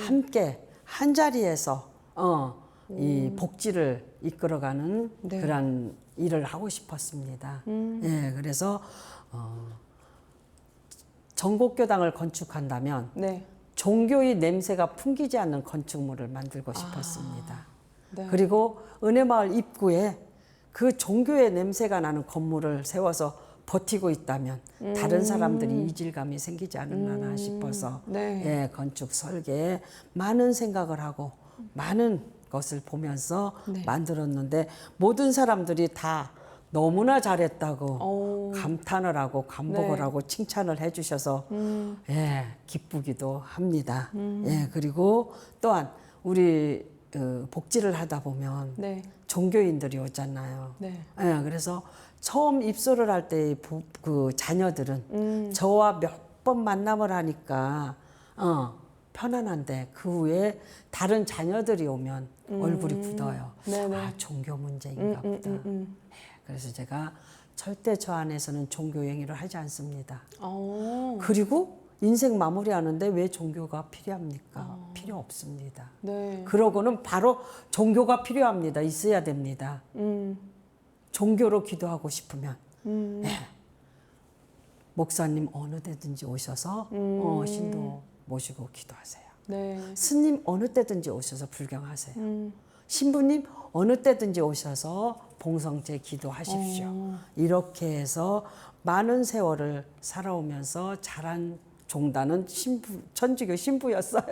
함께 한 자리에서 이 복지를 이끌어가는 네. 그런 일을 하고 싶었습니다. 예, 그래서 전국교당을 건축한다면 네. 종교의 냄새가 풍기지 않는 건축물을 만들고 싶었습니다. 네. 그리고 은혜마을 입구에 그 종교의 냄새가 나는 건물을 세워서 버티고 있다면 다른 사람들이 이질감이 생기지 않을라나 싶어서 네. 예, 건축 설계에 많은 생각을 하고 많은 것을 보면서 네. 만들었는데 모든 사람들이 다 너무나 잘했다고 감탄을 하고 감복을 네. 하고 칭찬을 해주셔서 예, 기쁘기도 합니다. 예, 그리고 또한 우리 복지를 하다 보면 네. 종교인들이 오잖아요. 네. 예, 그래서 처음 입소를 할 때 그 자녀들은 저와 몇 번 만남을 하니까 편안한데 그 후에 다른 자녀들이 오면 얼굴이 굳어요. 네네. 아, 종교 문제인가 보다. 예, 그래서 제가 절대 저 안에서는 종교 행위를 하지 않습니다. 그리고 인생 마무리하는데 왜 종교가 필요합니까? 필요 없습니다. 네. 그러고는 바로 종교가 필요합니다. 있어야 됩니다. 종교로 기도하고 싶으면 예. 목사님 어느 때든지 오셔서 신도 모시고 기도하세요. 네. 스님 어느 때든지 오셔서 불경하세요. 신부님 어느 때든지 오셔서 봉성제 기도하십시오. 이렇게 해서 많은 세월을 살아오면서 자란 종단은 천주교 신부였어요.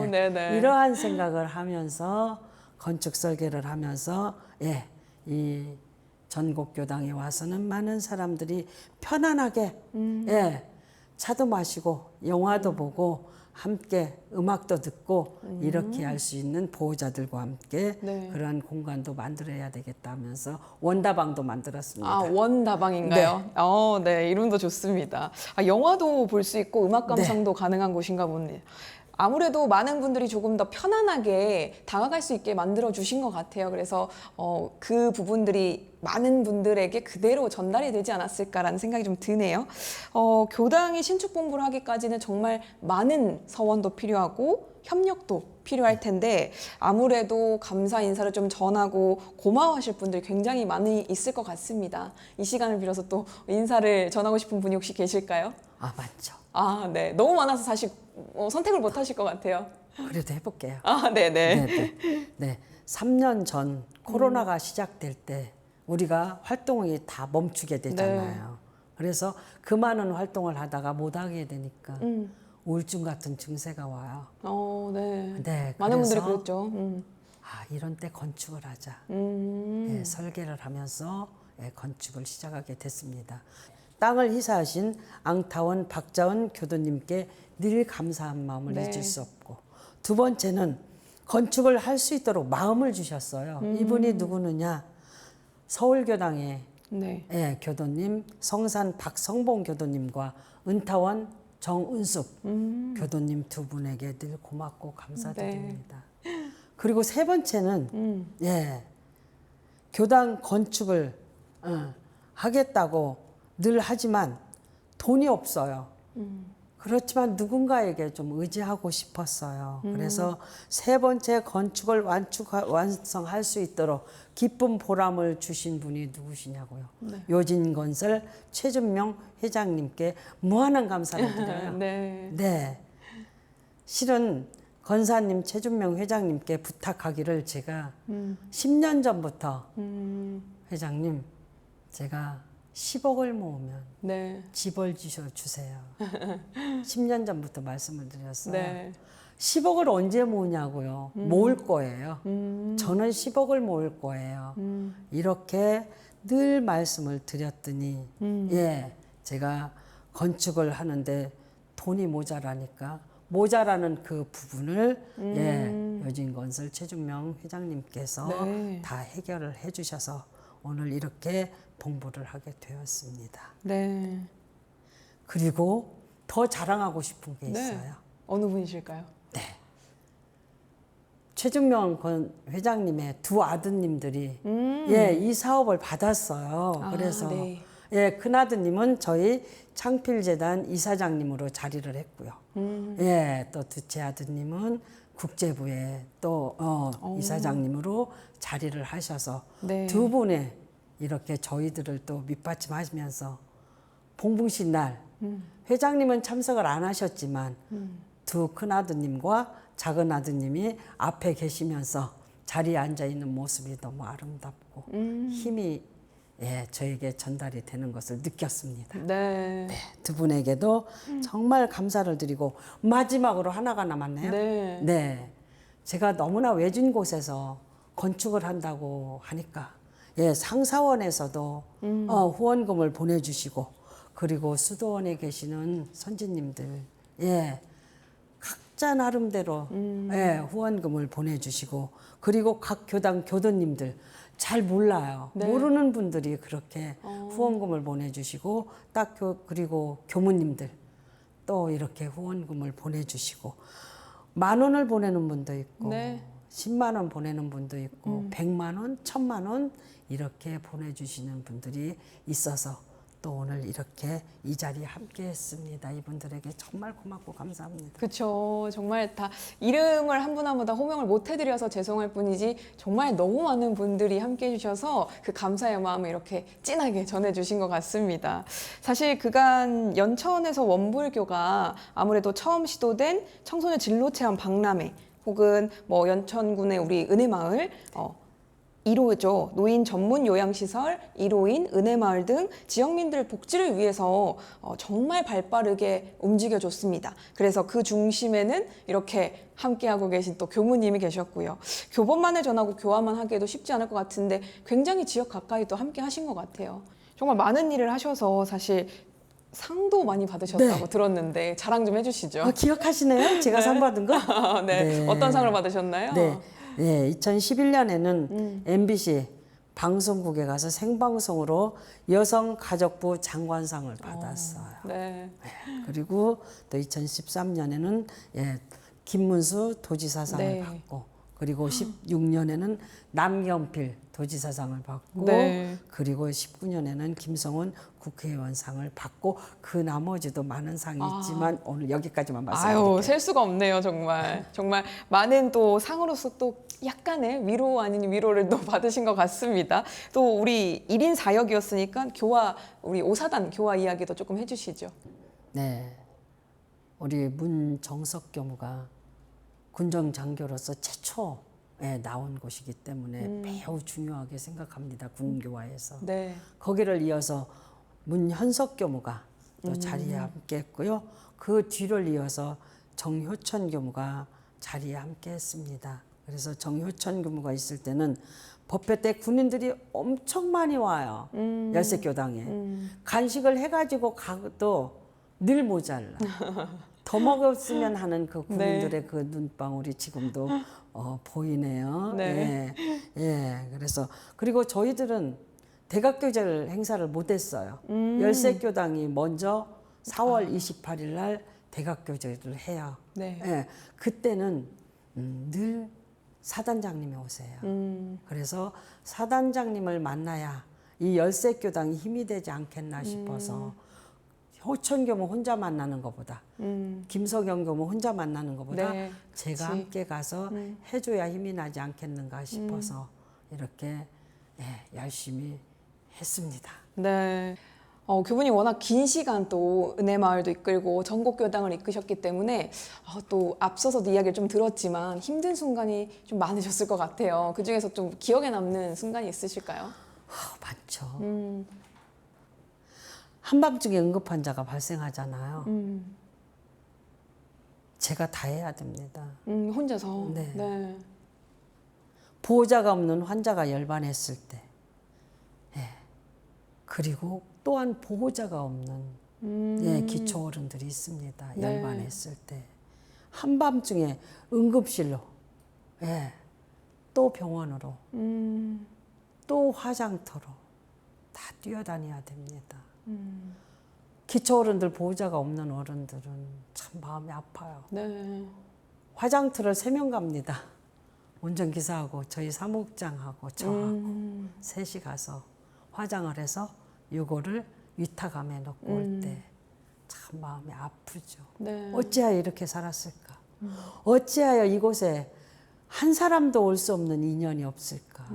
예. 네네. 이러한 생각을 하면서 건축 설계를 하면서 예, 이 전국교당에 와서는 많은 사람들이 편안하게 예, 차도 마시고 영화도 보고 함께 음악도 듣고 이렇게 할 수 있는 보호자들과 함께 네. 그러한 공간도 만들어야 되겠다 하면서 원다방도 만들었습니다. 원다방인가요? 네. 이름도 좋습니다. 영화도 볼 수 있고 음악 감상도 가능한 곳인가 보네요. 아무래도 많은 분들이 조금 더 편안하게 다가갈 수 있게 만들어 주신 것 같아요. 그래서 그 부분들이 많은 분들에게 그대로 전달이 되지 않았을까라는 생각이 좀 드네요. 교당이 신축 공부를 하기까지는 정말 많은 서원도 필요하고 협력도 필요할 텐데 아무래도 감사 인사를 좀 전하고 고마워하실 분들이 굉장히 많이 있을 것 같습니다. 이 시간을 빌어서 또 인사를 전하고 싶은 분이 혹시 계실까요? 많죠. 네. 너무 많아서 사실 선택을 못 하실 것 같아요. 그래도 해볼게요. 네네. 네. 3년 전 코로나가 시작될 때 우리가 활동이 다 멈추게 되잖아요. 그래서 그 많은 활동을 하다가 못 하게 되니까 우울증 같은 증세가 와요. 네. 네, 많은 분들이 그래서 그랬죠. 이런 때 건축을 하자. 예, 설계를 하면서 건축을 시작하게 됐습니다. 땅을 희사하신 앙타원 박자원 교도님께 늘 감사한 마음을 네. 잊을 수 없고 두 번째는 건축을 할 수 있도록 마음을 주셨어요. 이분이 누구느냐? 서울교당의 네. 교도님 성산 박성봉 교도님과 은타원 정은숙 교도님 두 분에게 늘 고맙고 감사드립니다. 그리고 세 번째는 교당 건축을 하겠다고 늘 하지만 돈이 없어요. 그렇지만 누군가에게 좀 의지하고 싶었어요. 그래서 세 번째 건축을 완성할 수 있도록 기쁜 보람을 주신 분이 누구시냐고요. 요진건설 최준명 회장님께 무한한 감사를 드려요. 네. 실은 건사님 최준명 회장님께 부탁하기를 제가 10년 전부터 회장님 제가 10억을 모으면 네. 집을 주세요. 10년 전부터 말씀을 드렸어요. 네. 10억을 언제 모으냐고요. 모을 거예요. 저는 10억을 모을 거예요. 이렇게 늘 말씀을 드렸더니 예, 제가 건축을 하는데 돈이 모자라니까 모자라는 그 부분을 예, 여진건설 최중명 회장님께서 네. 다 해결을 해주셔서 오늘 이렇게 봉부를 하게 되었습니다. 네. 그리고 더 자랑하고 싶은 게 네. 있어요. 어느 분이실까요? 네. 최중명 회장님의 두 아드님들이 예, 이 사업을 받았어요. 그래서 네. 예, 큰 아드님은 저희 창필재단 이사장님으로 자리를 했고요. 예, 또 둘째 아드님은 국제부에 또 이사장님으로 자리를 하셔서 네. 두 분의 이렇게 저희들을 또 밑받침하시면서 봉붕신 날 회장님은 참석을 안 하셨지만 두 큰 아드님과 작은 아드님이 앞에 계시면서 자리에 앉아 있는 모습이 너무 아름답고 힘이 예, 저에게 전달이 되는 것을 느꼈습니다. 네. 네, 두 분에게도 정말 감사를 드리고 마지막으로 하나가 남았네요. 네. 네, 제가 너무나 외진 곳에서 건축을 한다고 하니까 예, 상사원에서도 후원금을 보내주시고 그리고 수도원에 계시는 선진님들 예, 각자 나름대로 예, 후원금을 보내주시고 그리고 각 교당 교도님들 잘 몰라요. 네. 모르는 분들이 그렇게 후원금을 보내주시고 그리고 교무님들 또 이렇게 후원금을 보내주시고 10,000원을 보내는 분도 있고 네. 10만 원 보내는 분도 있고 100만 원, 1,000만 원 이렇게 보내주시는 분들이 있어서 또 오늘 이렇게 이 자리에 함께했습니다. 이분들에게 정말 고맙고 감사합니다. 그렇죠. 정말 다 이름을 한 분 한 분 다 호명을 못 해드려서 죄송할 뿐이지 정말 너무 많은 분들이 함께해 주셔서 그 감사의 마음을 이렇게 진하게 전해주신 것 같습니다. 사실 그간 연천에서 원불교가 아무래도 처음 시도된 청소년 진로 체험 박람회 혹은 뭐 연천군의 우리 은혜마을 1호죠. 노인 전문 요양시설, 1호인 은혜마을 등 지역민들 복지를 위해서 정말 발빠르게 움직여줬습니다. 그래서 그 중심에는 이렇게 함께하고 계신 또 교무님이 계셨고요. 교본만을 전하고 교화만 하기에도 쉽지 않을 것 같은데 굉장히 지역 가까이 또 함께 하신 것 같아요. 정말 많은 일을 하셔서 사실 상도 많이 받으셨다고 네. 들었는데 자랑 좀 해주시죠. 기억하시네요? 제가 상 받은 거? 네. 네. 어떤 상을 받으셨나요? 네. 네, 2011년에는 MBC 방송국에 가서 생방송으로 여성가족부 장관상을 받았어요. 네. 그리고 또 2013년에는 예, 김문수 도지사상을 네. 받고 그리고 16년에는 남경필 도지사상을 받고 네. 그리고 19년에는 김성훈 국회의원상을 받고 그 나머지도 많은 상이 있지만 오늘 여기까지만 말씀드릴게요. 아유, 셀 수가 없네요, 정말. 정말 많은 또 상으로서 또 약간의 위로 아닌 위로를 또 받으신 것 같습니다. 또 우리 1인 4역이었으니까 교화, 우리 5사단 교화 이야기도 조금 해주시죠. 네, 우리 문정석 교무가 군정장교로서 최초에 나온 곳이기 때문에 매우 중요하게 생각합니다. 군교화에서. 네. 거기를 이어서 문현석 교무가 또 자리에 함께했고요. 그 뒤를 이어서 정효천 교무가 자리에 함께했습니다. 그래서 정효천 교무가 있을 때는 법회 때 군인들이 엄청 많이 와요. 열색교당에. 간식을 해가지고 가도 늘 모자라. 더 먹었으면 하는 그 군인들의 그 눈방울이 지금도 보이네요. 네. 예, 예. 그래서 그리고 저희들은 대각교절 행사를 못했어요. 열색교당이 먼저 4월 28일 날 대각교절을 해요. 네. 예, 그때는 늘 사단장님이 오세요. 그래서 사단장님을 만나야 이 열색교당이 힘이 되지 않겠나 싶어서 호천 교무 혼자 만나는 것보다 김석영 교무 혼자 만나는 것보다 네, 제가 함께 가서 해줘야 힘이 나지 않겠는가 싶어서 이렇게 예, 열심히 했습니다. 네. 교분이 워낙 긴 시간 또 은혜마을도 이끌고 전국교당을 이끄셨기 때문에 또 앞서서도 이야기를 좀 들었지만 힘든 순간이 좀 많으셨을 것 같아요. 그중에서 좀 기억에 남는 순간이 있으실까요? 많죠. 한밤중에 응급환자가 발생하잖아요. 제가 다 해야 됩니다. 혼자서. 네. 네. 보호자가 없는 환자가 열반했을 때, 예. 그리고 또한 보호자가 없는 예, 기초 어른들이 있습니다. 네. 열반했을 때, 한밤중에 응급실로, 예. 또 병원으로, 또 화장터로 다 뛰어다녀야 됩니다. 기초 어른들, 보호자가 없는 어른들은 참 마음이 아파요. 네. 화장터를 3명 갑니다. 운전기사하고 저희 사무국장하고 저하고 셋이 가서 화장을 해서 요거를 위탁함에 넣고 올 때 참 마음이 아프죠. 네. 어찌하여 이렇게 살았을까? 어찌하여 이곳에 한 사람도 올 수 없는 인연이 없을까?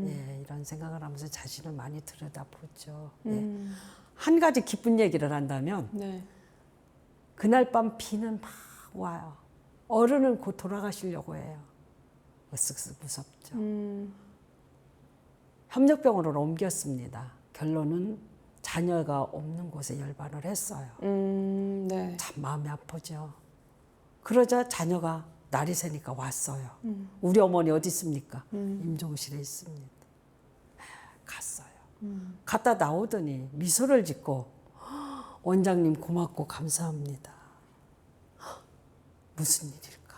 예, 이런 생각을 하면서 자신을 많이 들여다보죠. 예. 한 가지 기쁜 얘기를 한다면 네. 그날 밤 비는 막 와요. 어른은 곧 돌아가시려고 해요. 으쓱쓱 무섭죠. 협력병원으로 옮겼습니다. 결론은 자녀가 없는 곳에 열반을 했어요. 네. 참 마음이 아프죠. 그러자 자녀가 날이 새니까 왔어요. 우리 어머니 어디 있습니까? 임종실에 있습니다. 갔어요. 갔다 나오더니 미소를 짓고 원장님 고맙고 감사합니다. 무슨 일일까?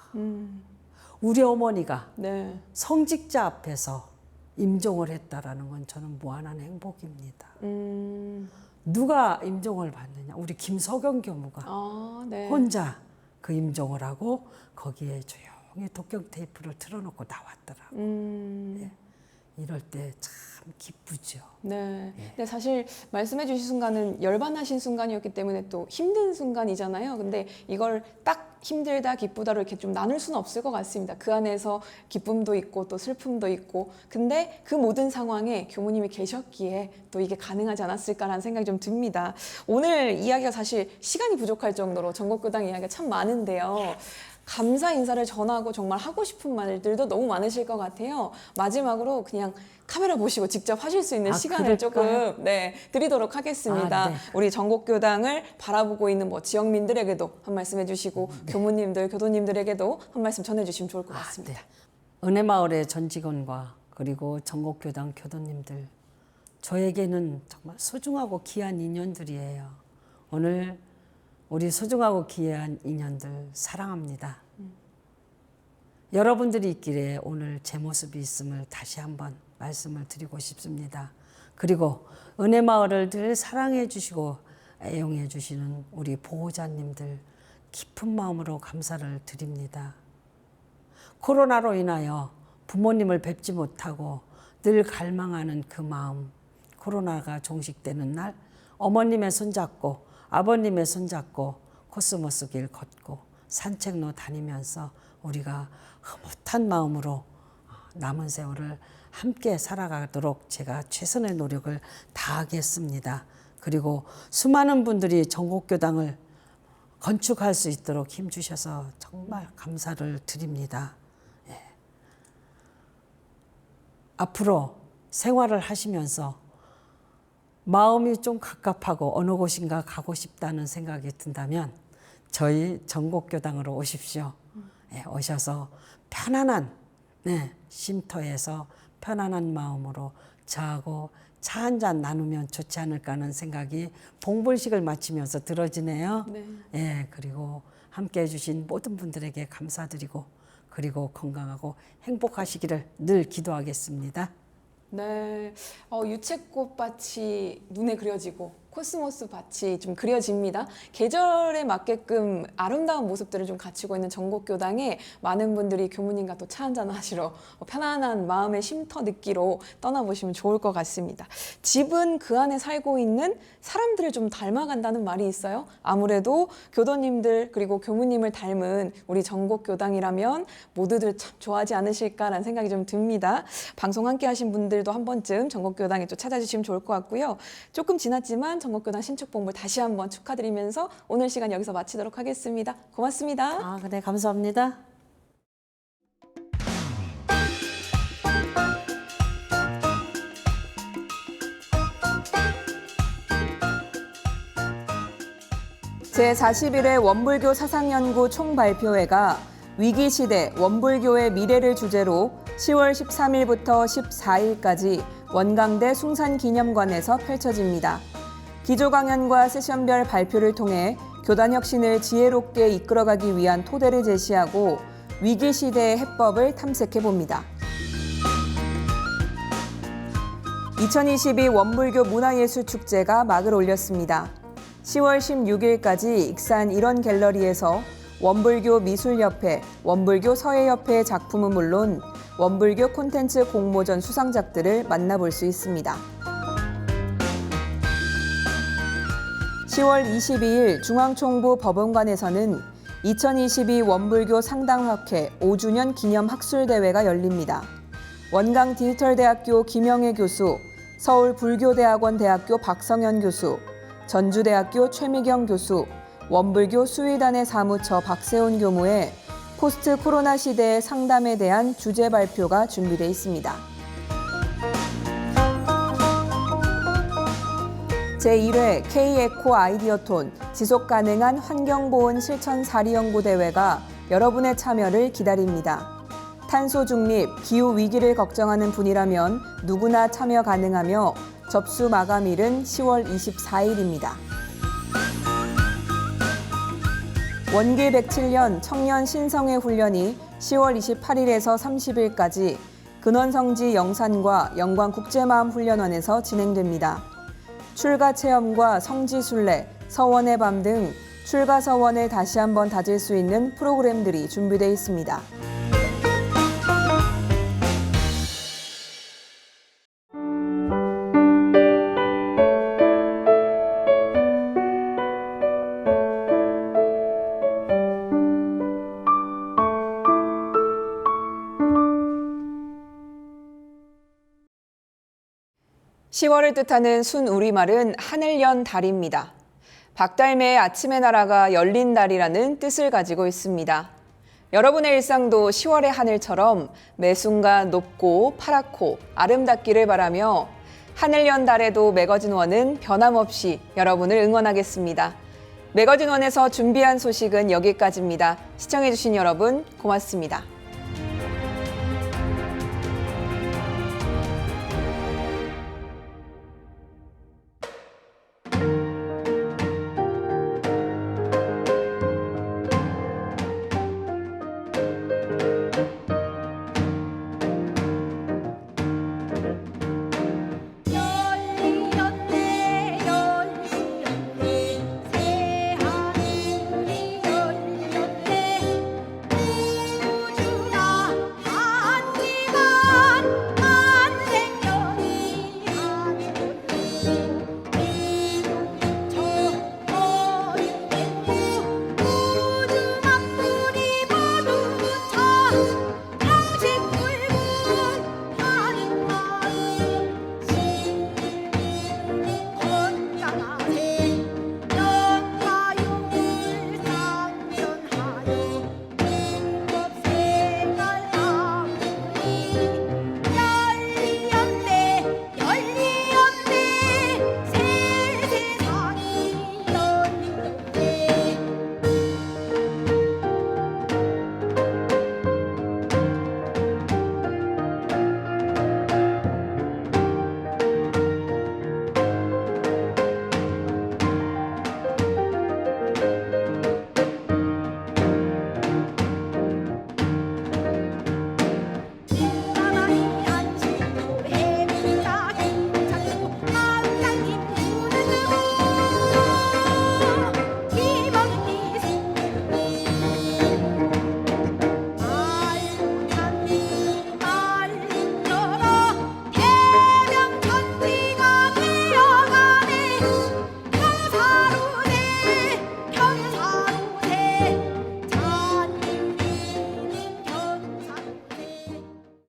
우리 어머니가 네. 성직자 앞에서 임종을 했다라는 건 저는 무한한 행복입니다. 누가 임종을 받느냐? 우리 김석영 교무가 아, 네. 혼자 그 임종을 하고 거기에 조용히 독경 테이프를 틀어놓고 나왔더라고요. 예. 이럴 때 참 기쁘죠. 네. 근데 사실 말씀해 주신 순간은 열반하신 순간이었기 때문에 또 힘든 순간이잖아요. 근데 이걸 딱 힘들다, 기쁘다로 이렇게 좀 나눌 수는 없을 것 같습니다. 그 안에서 기쁨도 있고 또 슬픔도 있고. 근데 그 모든 상황에 교무님이 계셨기에 또 이게 가능하지 않았을까라는 생각이 좀 듭니다. 오늘 이야기가 사실 시간이 부족할 정도로 전국교당 이야기가 참 많은데요. 감사 인사를 전하고 정말 하고 싶은 말들도 너무 많으실 것 같아요. 마지막으로 그냥 카메라 보시고 직접 하실 수 있는 시간을 그럴까요? 조금 드리도록 하겠습니다. 네. 우리 전국교당을 바라보고 있는 뭐 지역민들에게도 한 말씀 해주시고 교무님들, 교도님들에게도 한 말씀 전해주시면 좋을 것 같습니다. 은혜마을의 전 직원과 그리고 전국교당 교도님들, 저에게는 정말 소중하고 귀한 인연들이에요. 오늘 우리 소중하고 귀한 인연들 사랑합니다. 여러분들이 있기에 오늘 제 모습이 있음을 다시 한번 말씀을 드리고 싶습니다. 그리고 은혜마을을 늘 사랑해 주시고 애용해 주시는 우리 보호자님들 깊은 마음으로 감사를 드립니다. 코로나로 인하여 부모님을 뵙지 못하고 늘 갈망하는 그 마음, 코로나가 종식되는 날 어머님의 손잡고 아버님의 손잡고 코스모스 길 걷고 산책로 다니면서 우리가 흐뭇한 마음으로 남은 세월을 함께 살아가도록 제가 최선의 노력을 다하겠습니다. 그리고 수많은 분들이 전국교당을 건축할 수 있도록 힘주셔서 정말 감사를 드립니다. 예. 앞으로 생활을 하시면서 마음이 좀 갑갑하고 어느 곳인가 가고 싶다는 생각이 든다면 저희 전국교당으로 오십시오. 예, 오셔서 편안한 쉼터에서 편안한 마음으로 저하고 차 한잔 나누면 좋지 않을까 하는 생각이 봉불식을 마치면서 들어지네요. 네. 예, 그리고 함께 해주신 모든 분들에게 감사드리고 그리고 건강하고 행복하시기를 늘 기도하겠습니다. 네, 유채꽃밭이 눈에 그려지고 코스모스 밭이 좀 그려집니다. 계절에 맞게끔 아름다운 모습들을 좀 갖추고 있는 전국교당에 많은 분들이 교무님과 또 차 한잔 하시러 편안한 마음의 쉼터 느끼러 떠나보시면 좋을 것 같습니다. 집은 그 안에 살고 있는 사람들을 좀 닮아간다는 말이 있어요. 아무래도 교도님들 그리고 교무님을 닮은 우리 전국교당이라면 모두들 참 좋아하지 않으실까라는 생각이 좀 듭니다. 방송 함께 하신 분들도 한 번쯤 전국교당에 또 찾아주시면 좋을 것 같고요. 조금 지났지만 전국교당 신축본부 다시 한번 축하드리면서 오늘 시간 여기서 마치도록 하겠습니다. 고맙습니다. 네, 감사합니다. 제41회 원불교 사상연구 총발표회가 위기시대 원불교의 미래를 주제로 10월 13일부터 14일까지 원광대 숭산기념관에서 펼쳐집니다. 기조 강연과 세션별 발표를 통해 교단 혁신을 지혜롭게 이끌어가기 위한 토대를 제시하고 위기시대의 해법을 탐색해봅니다. 2022 원불교 문화예술축제가 막을 올렸습니다. 10월 16일까지 익산 일원갤러리에서 원불교 미술협회, 원불교 서예협회의 작품은 물론 원불교 콘텐츠 공모전 수상작들을 만나볼 수 있습니다. 10월 22일 중앙총부 법원관에서는 2022 원불교 상당학회 5주년 기념 학술대회가 열립니다. 원광 디지털대학교 김영애 교수, 서울불교대학원 대학교 박성현 교수, 전주대학교 최미경 교수, 원불교 수의단의 사무처 박세훈 교무의 포스트 코로나 시대의 상담에 대한 주제 발표가 준비되어 있습니다. 제1회 K-에코 아이디어톤 지속가능한 환경보온 실천 사리연구대회가 여러분의 참여를 기다립니다. 탄소 중립, 기후 위기를 걱정하는 분이라면 누구나 참여 가능하며 접수 마감일은 10월 24일입니다. 원기 107년 청년 신성회 훈련이 10월 28일에서 30일까지 근원성지 영산과 영광국제마음훈련원에서 진행됩니다. 출가 체험과 성지순례, 서원의 밤 등 출가 서원을 다시 한번 다질 수 있는 프로그램들이 준비되어 있습니다. (10월을) 뜻하는 순우리말은 하늘연 달입니다. 박달매의 아침의 나라가 열린 달이라는 뜻을 가지고 있습니다. 여러분의 일상도 10월의 하늘처럼 매 순간 높고 파랗고 아름답기를 바라며 하늘연 달에도 매거진원은 변함없이 여러분을 응원하겠습니다. 매거진원에서 준비한 소식은 여기까지입니다. 시청해주신 여러분 고맙습니다.